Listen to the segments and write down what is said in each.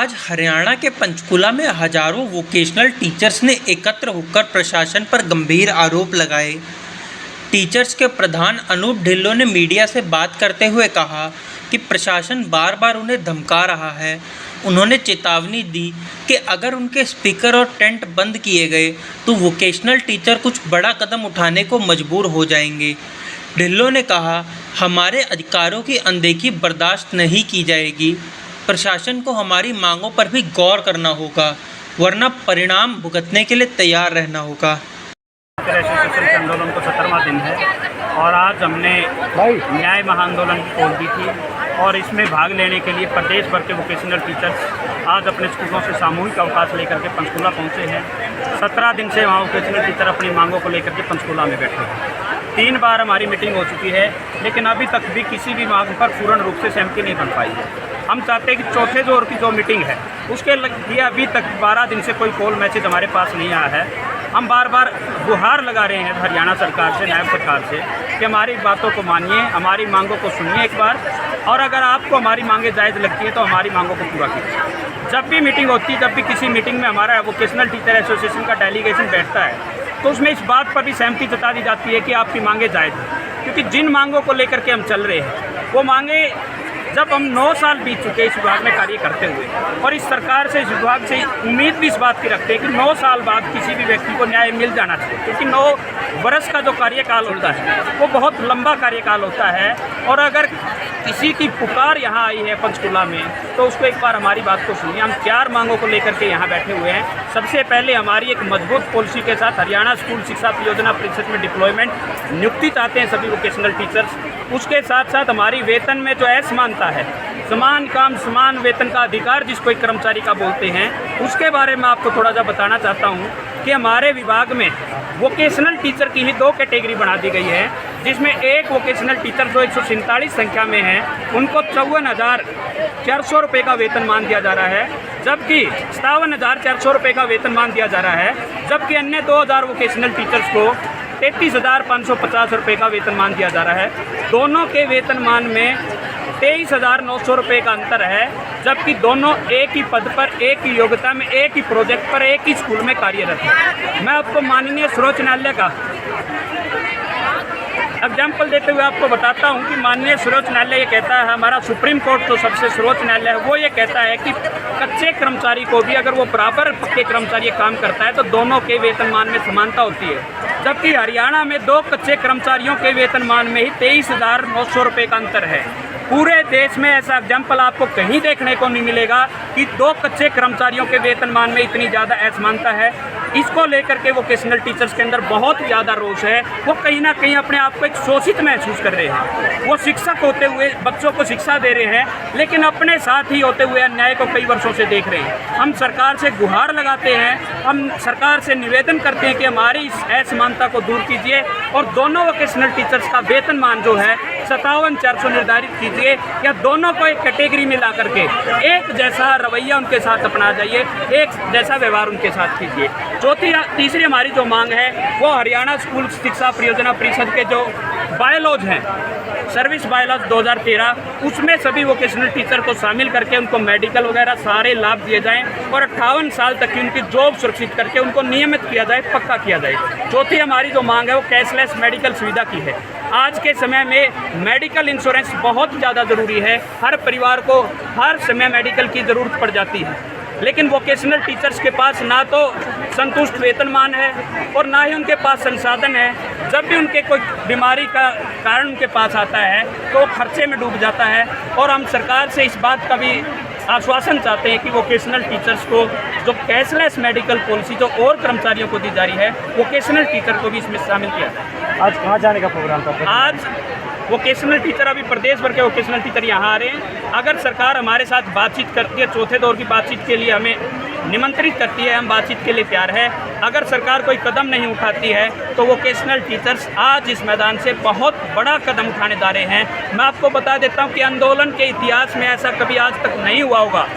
आज हरियाणा के पंचकुला में हजारों वोकेशनल टीचर्स ने एकत्र होकर प्रशासन पर गंभीर आरोप लगाए। टीचर्स के प्रधान अनूप ढिल्लों ने मीडिया से बात करते हुए कहा कि प्रशासन बार बार उन्हें धमका रहा है। उन्होंने चेतावनी दी कि अगर उनके स्पीकर और टेंट बंद किए गए तो वोकेशनल टीचर कुछ बड़ा कदम उठाने को मजबूर हो जाएंगे। ढिल्लों ने कहा, हमारे अधिकारों की अनदेखी बर्दाश्त नहीं की जाएगी। प्रशासन को हमारी मांगों पर भी गौर करना होगा, वरना परिणाम भुगतने के लिए तैयार रहना होगा। एसोसिएशन के आंदोलन को 17वां दिन है और आज हमने न्याय महाआंदोलन की कॉल दी थी और इसमें भाग लेने के लिए प्रदेश भर के वोकेशनल टीचर्स आज अपने स्कूलों से सामूहिक अवकाश लेकर के पंचकुला पहुंचे हैं। 17 दिन से वहाँ वोकेशनल टीचर अपनी मांगों को लेकर के पंचकुला में बैठे हैं। 3 बार हमारी मीटिंग हो चुकी है, लेकिन अभी तक भी किसी भी मांग पर पूर्ण रूप से सहमति नहीं बन पाई है। हम चाहते हैं कि चौथे दौर की जो मीटिंग है उसके लिए अभी तक 12 दिन से कोई कॉल मैसेज हमारे पास नहीं आया है। हम बार बार गुहार लगा रहे हैं हरियाणा सरकार से, नायब सरकार से, कि हमारी बातों को मानिए, हमारी मांगों को सुनिए एक बार, और अगर आपको हमारी मांगें जायज़ लगती है तो हमारी मांगों को पूरा कीजिए। जब भी मीटिंग होती है, जब भी किसी मीटिंग में हमारा वोकेशनल टीचर एसोसिएशन का डेलीगेशन बैठता है तो उसमें इस बात पर भी सहमति जता दी जाती है कि आपकी मांगें जायज़ हैं, क्योंकि जिन मांगों को लेकर के हम चल रहे हैं वो मांगे जब हम 9 साल बीत चुके इस विभाग में कार्य करते हुए, और इस सरकार से, इस विभाग से उम्मीद भी इस बात की रखते हैं कि 9 साल बाद किसी भी व्यक्ति को न्याय मिल जाना चाहिए, क्योंकि 9 वर्ष का जो कार्यकाल होता है वो बहुत लंबा कार्यकाल होता है। और अगर किसी की पुकार यहाँ आई है पंचकुला में तो उसको एक बार हमारी बात को सुनिए। हम 4 मांगों को लेकर के यहाँ बैठे हुए हैं। सबसे पहले हमारी एक मजबूत पॉलिसी के साथ हरियाणा स्कूल शिक्षा परियोजना परिषद में डिप्लॉयमेंट नियुक्ति चाहते हैं सभी वोकेशनल टीचर्स। उसके साथ साथ हमारी वेतन में जो असमानता है, समान काम समान वेतन का अधिकार जिसको एक कर्मचारी का बोलते हैं, उसके बारे में आपको थोड़ा सा बताना चाहता हूँ कि हमारे विभाग में वोकेशनल टीचर की ही 2 कैटेगरी बना दी गई है, जिसमें एक वोकेशनल टीचर जो 147 संख्या में है उनको 54,400 रुपये का वेतनमान दिया जा रहा है, जबकि 57,400 रुपये का वेतनमान दिया जा रहा है, जबकि अन्य 2,000 वोकेशनल टीचर्स को 33,550 रुपये का वेतनमान दिया जा रहा है। दोनों के वेतनमान में 23,900 रुपये का अंतर है, जबकि दोनों एक ही पद पर, एक ही योग्यता में, एक ही प्रोजेक्ट पर, एक ही स्कूल में कार्यरत है। मैं आपको माननीय सर्वोच्च न्यायालय का एग्जाम्पल देते हुए आपको बताता हूं कि माननीय सर्वोच्च न्यायालय ये कहता है, हमारा सुप्रीम कोर्ट जो सबसे सर्वोच्च न्यायालय है वो ये कहता है कि कच्चे कर्मचारी को भी अगर वो बराबर पक्के कर्मचारी काम करता है तो दोनों के वेतनमान में समानता होती है, जबकि हरियाणा में 2 कच्चे कर्मचारियों के वेतनमान में ही 23,900 रुपये का अंतर है। पूरे देश में ऐसा एग्जाम्पल आपको कहीं देखने को नहीं मिलेगा कि 2 कच्चे कर्मचारियों के वेतनमान में इतनी ज़्यादा असमानता है। इसको लेकर के वोकेशनल टीचर्स के अंदर बहुत ज़्यादा रोष है। वो कहीं ना कहीं अपने आप को एक शोषित महसूस कर रहे हैं। वो शिक्षक होते हुए बच्चों को शिक्षा दे रहे हैं, लेकिन अपने साथ ही होते हुए अन्याय को कई वर्षों से देख रहे हैं। हम सरकार से गुहार लगाते हैं, हम सरकार से निवेदन करते हैं कि हमारी इस असमानता को दूर कीजिए और दोनों वोकेशनल टीचर्स का वेतनमान जो है 57,400 निर्धारित कीजिए, या दोनों को एक कैटेगरी में ला करके एक जैसा रवैया उनके साथ अपना जाइए, एक जैसा व्यवहार उनके साथ कीजिए। तीसरी हमारी जो मांग है वो हरियाणा स्कूल शिक्षा परियोजना परिषद के जो बायलॉज हैं, सर्विस बायलॉज 2013, उसमें सभी वोकेशनल टीचर को शामिल करके उनको मेडिकल वगैरह सारे लाभ दिए जाएं और 58 साल तक की उनकी जॉब सुरक्षित करके उनको नियमित किया जाए, पक्का किया जाए। चौथी हमारी जो मांग है वो कैशलेस मेडिकल सुविधा की है। आज के समय में मेडिकल इंश्योरेंस बहुत ज़्यादा ज़रूरी है। हर परिवार को हर समय मेडिकल की ज़रूरत पड़ जाती है, लेकिन वोकेशनल टीचर्स के पास ना तो संतुष्ट वेतनमान है और ना ही उनके पास संसाधन है। जब भी उनके कोई बीमारी का कारण उनके पास आता है तो वो खर्चे में डूब जाता है। और हम सरकार से इस बात का भी आश्वासन चाहते हैं कि वोकेशनल टीचर्स को जो कैशलेस मेडिकल पॉलिसी जो और कर्मचारियों को दी जा रही है, वोकेशनल टीचर को भी इसमें शामिल किया जाए। आज कहाँ जाने का प्रोग्राम था? आज वोकेशनल टीचर, अभी प्रदेश भर के वोकेशनल टीचर यहाँ आ रहे हैं। अगर सरकार हमारे साथ बातचीत करती है, चौथे दौर की बातचीत के लिए हमें निमंत्रित करती है, हम बातचीत के लिए तैयार है। अगर सरकार कोई कदम नहीं उठाती है तो वोकेशनल टीचर्स आज इस मैदान से बहुत बड़ा कदम उठाने जा रहे हैं। मैं आपको बता देता हूँ कि आंदोलन के इतिहास में ऐसा कभी आज तक नहीं हुआ होगा।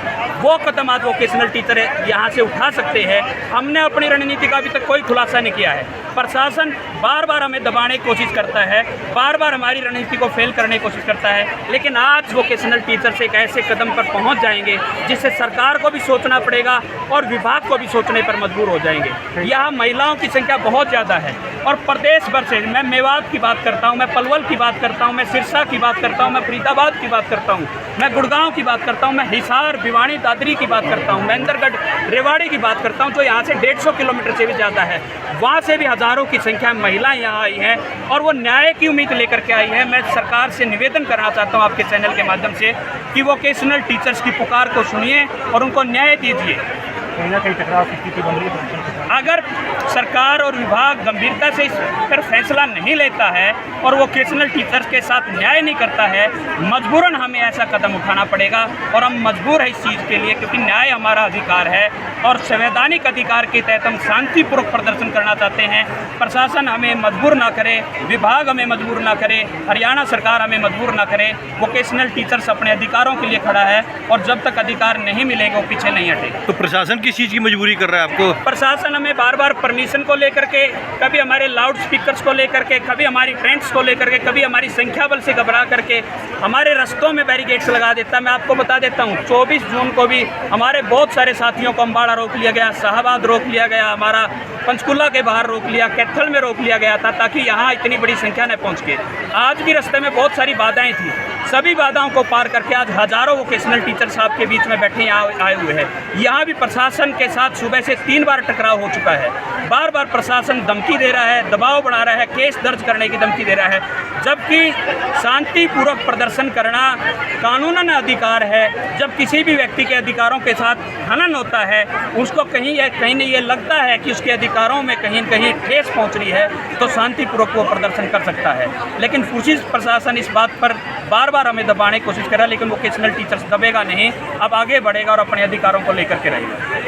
वो कदम आज वोकेशनल टीचर यहाँ से उठा सकते हैं। हमने अपनी रणनीति का अभी तक कोई खुलासा नहीं किया है। प्रशासन बार बार हमें दबाने की कोशिश करता है, बार बार हमारी रणनीति को फेल करने की कोशिश करता है, लेकिन आज वोकेशनल टीचर्स एक ऐसे कदम पर पहुंच जाएंगे जिससे सरकार को भी सोचना पड़ेगा और विभाग को भी सोचने पर मजबूर हो जाएंगे। यहाँ महिलाओं की संख्या बहुत ज़्यादा है और प्रदेश भर से, मैं मेवात की बात करता हूँ, मैं पलवल की बात करता हूँ, मैं सिरसा की बात करता हूँ, मैं फरीदाबाद की बात करता हूँ, मैं गुड़गांव की बात करता हूँ, मैं हिसार, भिवानी, दादरी की बात करता हूँ, महेंद्रगढ़, रेवाड़ी की बात करता हूँ, जो यहाँ से 150 किलोमीटर से भी ज़्यादा है। वहाँ से भी हज़ारों की संख्या में महिलाएं यहाँ आई हैं और वो न्याय की उम्मीद लेकर के आई है। मैं सरकार से निवेदन करना चाहता हूँ आपके चैनल के माध्यम से कि वोकेशनल टीचर्स की पुकार को सुनिए और उनको न्याय दीजिए। कहीं ना कहीं टकराव की स्थिति बन रही है। अगर सरकार और विभाग गंभीरता से इस पर फैसला नहीं लेता है और वोकेशनल टीचर्स के साथ न्याय नहीं करता है, मजबूरन हमें ऐसा कदम उठाना पड़ेगा और हम मजबूर हैं इस चीज़ के लिए, क्योंकि न्याय हमारा अधिकार है और संवैधानिक अधिकार के तहत हम शांतिपूर्वक प्रदर्शन करना चाहते हैं। प्रशासन हमें मजबूर ना करे, विभाग हमें मजबूर ना करे, हरियाणा सरकार हमें मजबूर ना करे। वोकेशनल टीचर्स अपने अधिकारों के लिए खड़ा है और जब तक अधिकार नहीं मिलेंगे वो पीछे नहीं हटेगा। तो प्रशासन किस चीज़ की मजबूरी कर रहा है आपको? प्रशासन हमें बार बार परमिशन को लेकर के, कभी हमारे लाउड स्पीकर्स को लेकर के, कभी हमारी टेंट्स को लेकर के, कभी हमारी संख्या बल से घबरा करके हमारे रास्तों में बैरिकेड्स लगा देता है। मैं आपको बता देता हूँ, 24 जून को भी हमारे बहुत सारे साथियों को अम्बाड़ा रोक लिया गया, शाहबाद रोक लिया गया, हमारा पंचकुला के बाहर रोक लिया, कैथल में रोक लिया गया था ताकि यहाँ इतनी बड़ी संख्या न पहुँच के। आज भी रास्ते में बहुत सारी बाधाएं थी, सभी बाधाओं को पार करके आज हज़ारों वोकेशनल टीचर्स आपके बीच में बैठे यहाँ आए हुए हैं। यहाँ भी प्रशासन के साथ सुबह से 3 बार टकराव हो चुका है। बार बार प्रशासन धमकी दे रहा है, दबाव बढ़ा रहा है, केस दर्ज करने की धमकी दे रहा है, जबकि शांतिपूर्वक प्रदर्शन करना कानूनन अधिकार है। जब किसी भी व्यक्ति के अधिकारों के साथ हनन होता है, उसको कहीं नहीं ये लगता है कि उसके अधिकारों में कहीं न कहीं ठेस पहुंच रही है, तो शांतिपूर्वक वो प्रदर्शन कर सकता है। लेकिन पुलिस प्रशासन इस बात पर बार बार हमें दबाने की कोशिश कर रहा है, लेकिन वोकेशनल टीचर्स दबेगा नहीं, अब आगे बढ़ेगा और अपने अधिकारों को लेकर के रहेगा।